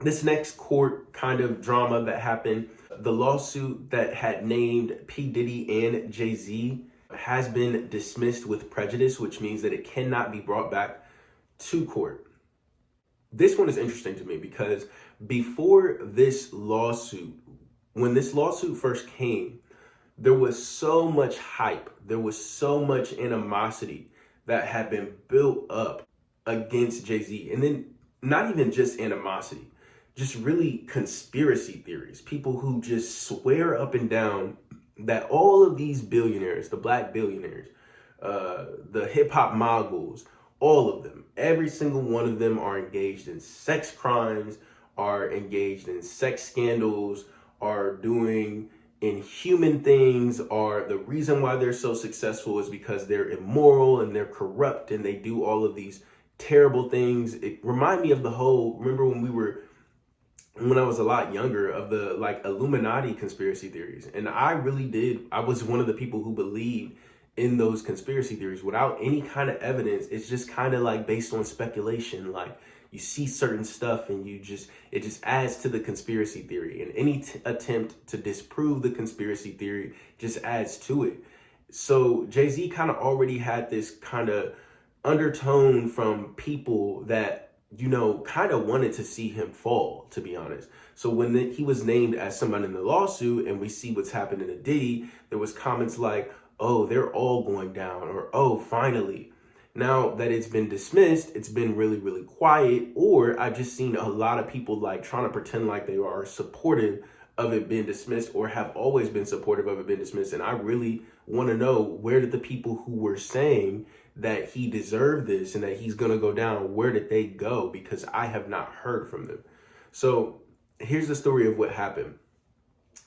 This next court kind of drama that happened, the lawsuit that had named P. Diddy and Jay-Z has been dismissed with prejudice, which means that it cannot be brought back to court. This one is interesting to me because before this lawsuit, when this lawsuit first came, there was so much hype, there was so much animosity that had been built up against Jay-Z. And then not even just animosity, just really conspiracy theories. People who just swear up and down that all of these billionaires, the black billionaires, the hip hop moguls, all of them, every single one of them are engaged in sex crimes, are engaged in sex scandals, are doing inhuman things, are the reason why they're so successful is because they're immoral and they're corrupt and they do all of these terrible things. It remind me of the whole, remember when I was a lot younger, of the like Illuminati conspiracy theories. And I was one of the people who believed in those conspiracy theories without any kind of evidence. It's just kind of like based on speculation. Like you see certain stuff and it just adds to the conspiracy theory. And any attempt to disprove the conspiracy theory just adds to it. So Jay-Z kind of already had this kind of undertone from people that, kind of wanted to see him fall, to be honest. So when he was named as somebody in the lawsuit and we see what's happening to Diddy, there was comments like, oh, they're all going down, or, oh, finally. Now that it's been dismissed, it's been really, really quiet, or I've just seen a lot of people like trying to pretend like they are supportive of it being dismissed or have always been supportive of it being dismissed. And I really want to know, where did the people who were saying that he deserved this and that he's going to go down, where did they go? Because I have not heard from them. So here's the story of what happened.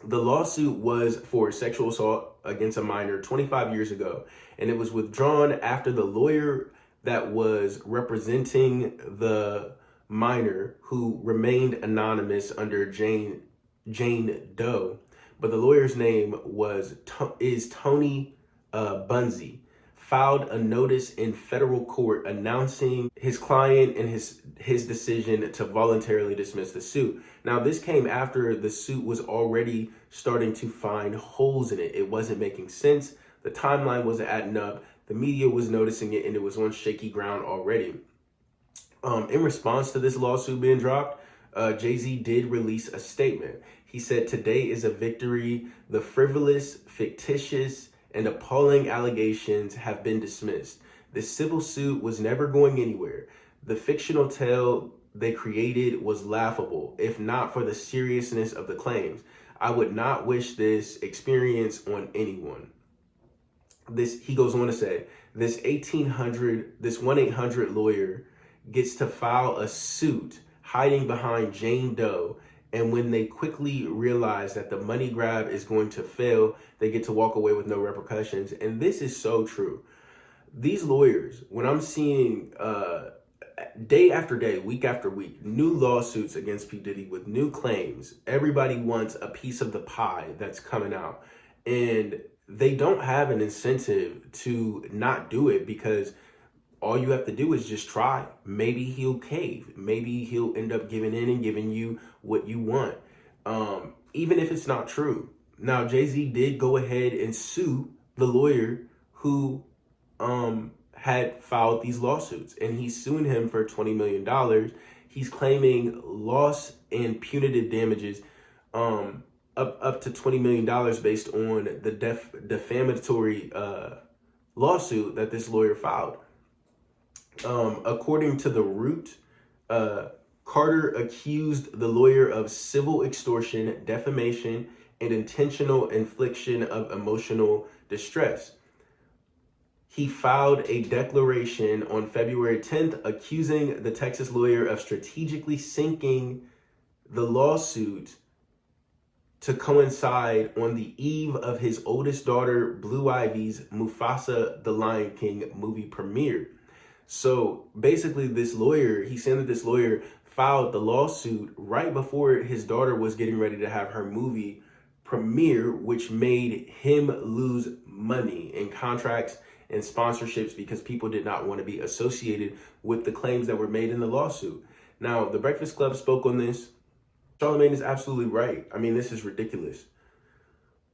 The lawsuit was for sexual assault against a minor 25 years ago, and it was withdrawn after the lawyer that was representing the minor, who remained anonymous under Jane Doe, but the lawyer's name is Tony Bunzi, filed a notice in federal court announcing his client and his decision to voluntarily dismiss the suit. Now, this came after the suit was already starting to find holes in it. It wasn't making sense. The timeline wasn't adding up. The media was noticing it, and it was on shaky ground already. In response to this lawsuit being dropped, Jay-Z did release a statement. He said, "Today is a victory. The frivolous, fictitious, and appalling allegations have been dismissed. This civil suit was never going anywhere. The fictional tale they created was laughable, if not for the seriousness of the claims. I would not wish this experience on anyone." He goes on to say, this 1-800 lawyer gets to file a suit hiding behind Jane Doe. And when they quickly realize that the money grab is going to fail, they get to walk away with no repercussions. And this is so true. These lawyers, when I'm seeing day after day, week after week, new lawsuits against P. Diddy with new claims, everybody wants a piece of the pie that's coming out. And they don't have an incentive to not do it, because all you have to do is just try. Maybe he'll cave. Maybe he'll end up giving in and giving you what you want, even if it's not true. Now, Jay-Z did go ahead and sue the lawyer who had filed these lawsuits, and he's suing him for $20 million. He's claiming loss and punitive damages up to $20 million based on the defamatory lawsuit that this lawyer filed. According to The Root, Carter accused the lawyer of civil extortion, defamation, and intentional infliction of emotional distress. He filed a declaration on February 10th accusing the Texas lawyer of strategically sinking the lawsuit to coincide on the eve of his oldest daughter, Blue Ivy's Mufasa the Lion King movie premiere. So basically, he's saying that this lawyer filed the lawsuit right before his daughter was getting ready to have her movie premiere, which made him lose money in contracts and sponsorships because people did not want to be associated with the claims that were made in the lawsuit. Now, The Breakfast Club spoke on this. Charlamagne is absolutely right. I mean, this is ridiculous.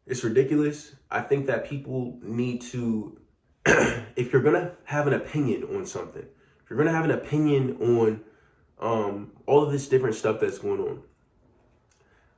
It's ridiculous. I think that people need to, if you're going to have an opinion on something, if you're going to have an opinion on all of this different stuff that's going on,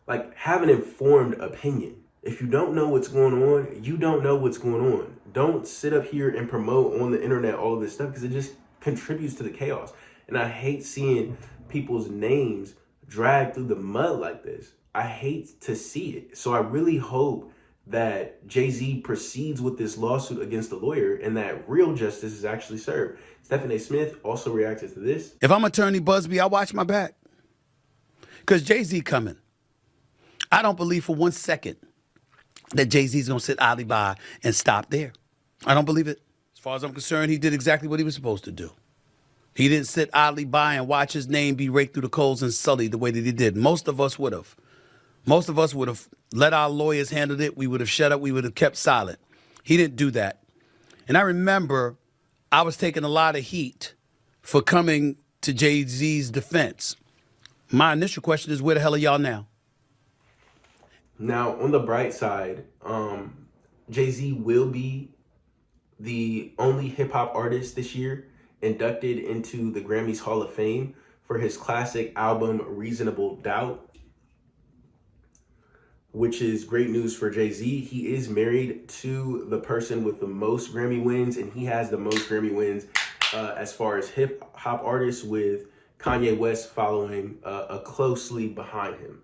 like, have an informed opinion. If you don't know what's going on, you don't know what's going on. Don't sit up here and promote on the internet all of this stuff because it just contributes to the chaos. And I hate seeing people's names dragged through the mud like this. I hate to see it. So I really hope that Jay-Z proceeds with this lawsuit against the lawyer and that real justice is actually served. Stephen A. Smith also reacted to this. If I'm Attorney Busby, I watch my back. Because Jay-Z coming. I don't believe for 1 second that Jay-Z's going to sit idly by and stop there. I don't believe it. As far as I'm concerned, he did exactly what he was supposed to do. He didn't sit idly by and watch his name be raked through the coals and sullied the way that he did. Most of us would have. Most of us would have let our lawyers handle it. We would have shut up. We would have kept silent. He didn't do that. And I remember I was taking a lot of heat for coming to Jay-Z's defense. My initial question is, where the hell are y'all now? Now, on the bright side, Jay-Z will be the only hip-hop artist this year inducted into the Grammys Hall of Fame for his classic album, Reasonable Doubt, which is great news for Jay-Z. He is married to the person with the most Grammy wins, and he has the most Grammy wins as far as hip-hop artists, with Kanye West following closely behind him.